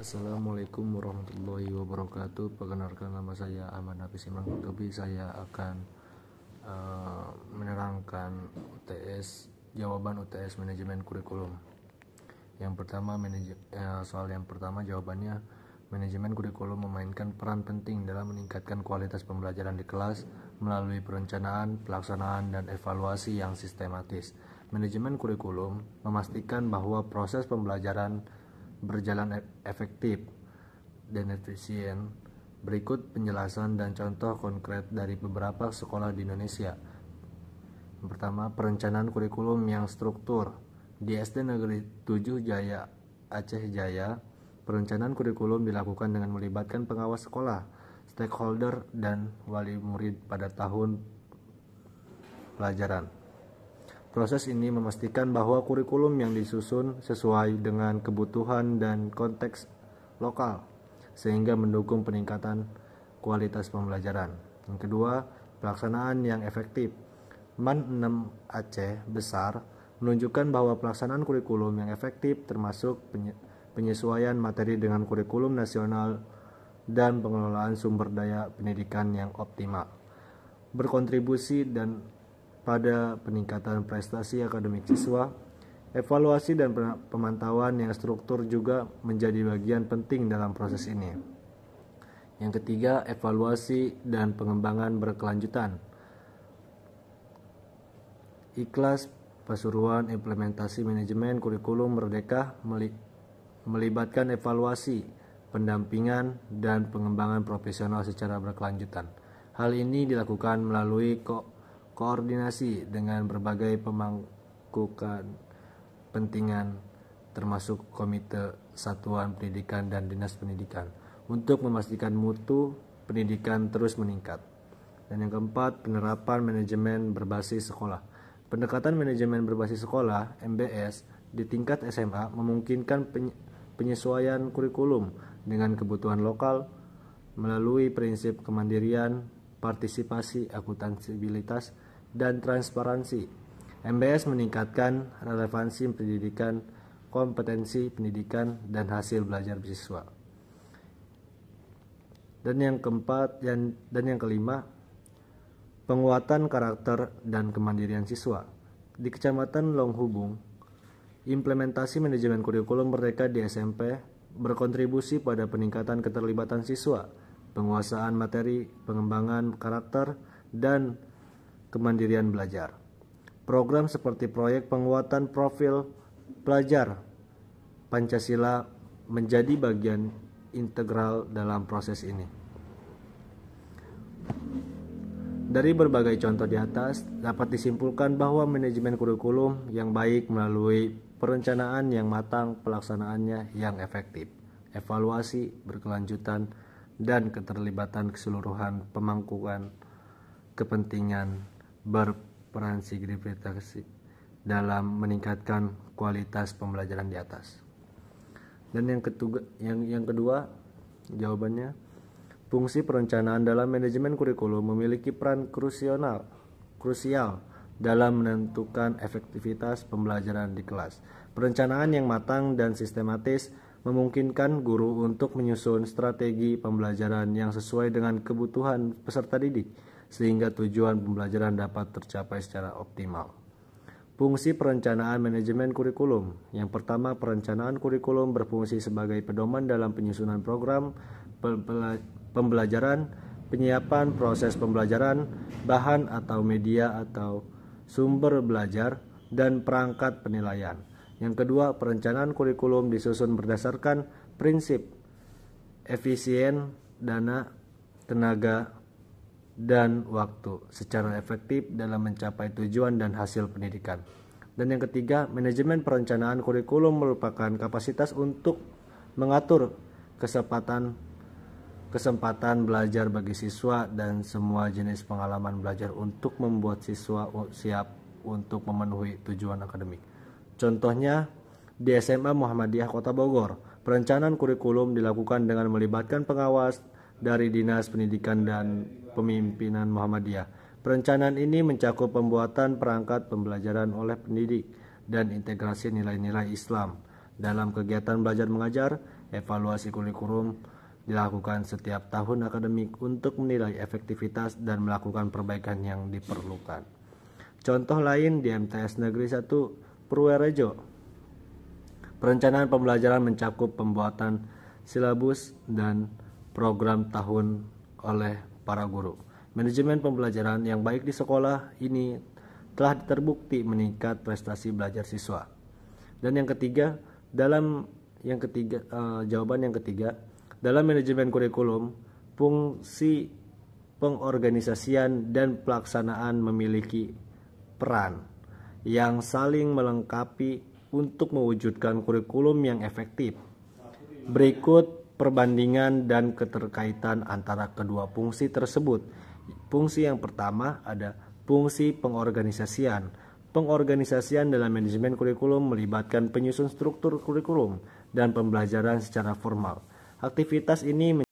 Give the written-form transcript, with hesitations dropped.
Assalamualaikum warahmatullahi wabarakatuh. Perkenalkan, nama saya Ahmad Hafiz Imran Qurtubi. Saya akan menerangkan jawaban UTS manajemen kurikulum. Yang pertama, soal yang pertama jawabannya, manajemen kurikulum memainkan peran penting dalam meningkatkan kualitas pembelajaran di kelas melalui perencanaan, pelaksanaan, dan evaluasi yang sistematis. Manajemen kurikulum memastikan bahwa proses pembelajaran berjalan efektif dan efisien. Berikut penjelasan dan contoh konkret dari beberapa sekolah di Indonesia. Yang pertama, perencanaan kurikulum yang struktur. Di SD Negeri 7 Jaya, Aceh Jaya, perencanaan kurikulum dilakukan dengan melibatkan pengawas sekolah, stakeholder, dan wali murid pada tahun pelajaran. Proses ini memastikan bahwa kurikulum yang disusun sesuai dengan kebutuhan dan konteks lokal, sehingga mendukung peningkatan kualitas pembelajaran. Yang kedua, pelaksanaan yang efektif. MAN 6 Aceh Besar menunjukkan bahwa pelaksanaan kurikulum yang efektif termasuk penyesuaian materi dengan kurikulum nasional dan pengelolaan sumber daya pendidikan yang optimal, berkontribusi pada peningkatan prestasi akademik siswa. Evaluasi dan pemantauan yang struktur juga menjadi bagian penting dalam proses ini. Yang ketiga, evaluasi dan pengembangan berkelanjutan. Ikhlas Pasuruan implementasi manajemen kurikulum merdeka melibatkan evaluasi, pendampingan, dan pengembangan profesional secara berkelanjutan. Hal ini dilakukan melalui koordinasi dengan berbagai pemangku kepentingan termasuk Komite Satuan Pendidikan dan Dinas Pendidikan untuk memastikan mutu pendidikan terus meningkat. Dan yang keempat, penerapan manajemen berbasis sekolah. Pendekatan manajemen berbasis sekolah (MBS) di tingkat SMA memungkinkan penyesuaian kurikulum dengan kebutuhan lokal melalui prinsip kemandirian, partisipasi, akuntabilitas, dan transparansi. MBS meningkatkan relevansi pendidikan, kompetensi pendidikan, dan hasil belajar siswa. Dan yang kelima, penguatan karakter dan kemandirian siswa. Di Kecamatan Longhubung, implementasi manajemen kurikulum merdeka di SMP berkontribusi pada peningkatan keterlibatan siswa, penguasaan materi, pengembangan karakter, dan kemandirian belajar. Program seperti proyek penguatan profil pelajar Pancasila menjadi bagian integral dalam proses ini. Dari berbagai contoh di atas, dapat disimpulkan bahwa manajemen kurikulum yang baik melalui perencanaan yang matang, pelaksanaannya yang efektif, evaluasi berkelanjutan, dan keterlibatan keseluruhan pemangku kepentingan berperan signifikan dalam meningkatkan kualitas pembelajaran di atas. Dan yang kedua jawabannya, fungsi perencanaan dalam manajemen kurikulum memiliki peran krusial dalam menentukan efektivitas pembelajaran di kelas. Perencanaan yang matang dan sistematis memungkinkan guru untuk menyusun strategi pembelajaran yang sesuai dengan kebutuhan peserta didik, sehingga tujuan pembelajaran dapat tercapai secara optimal. Fungsi perencanaan manajemen kurikulum. Yang pertama, perencanaan kurikulum berfungsi sebagai pedoman dalam penyusunan program pembelajaran, penyiapan proses pembelajaran, bahan atau media atau sumber belajar, dan perangkat penilaian. Yang kedua, perencanaan kurikulum disusun berdasarkan prinsip efisien, dana, tenaga, dan waktu secara efektif dalam mencapai tujuan dan hasil pendidikan. Dan yang ketiga, manajemen perencanaan kurikulum merupakan kapasitas untuk mengatur kesempatan belajar bagi siswa dan semua jenis pengalaman belajar untuk membuat siswa siap untuk memenuhi tujuan akademik. Contohnya, di SMA Muhammadiyah Kota Bogor, perencanaan kurikulum dilakukan dengan melibatkan pengawas dari Dinas Pendidikan dan Pemimpinan Muhammadiyah. Perencanaan ini mencakup pembuatan perangkat pembelajaran oleh pendidik dan integrasi nilai-nilai Islam dalam kegiatan belajar mengajar. Evaluasi kurikulum dilakukan setiap tahun akademik untuk menilai efektivitas dan melakukan perbaikan yang diperlukan. Contoh lain di MTS Negeri 1 Purworejo. Perencanaan pembelajaran mencakup pembuatan silabus dan program tahun oleh para guru. Manajemen pembelajaran yang baik di sekolah ini telah terbukti meningkat prestasi belajar siswa. Dan jawaban yang ketiga, dalam manajemen kurikulum, fungsi pengorganisasian dan pelaksanaan memiliki peran yang saling melengkapi untuk mewujudkan kurikulum yang efektif. Berikut perbandingan dan keterkaitan antara kedua fungsi tersebut. Fungsi yang pertama ada fungsi pengorganisasian. Pengorganisasian dalam manajemen kurikulum melibatkan penyusun struktur kurikulum dan pembelajaran secara formal. Aktivitas ini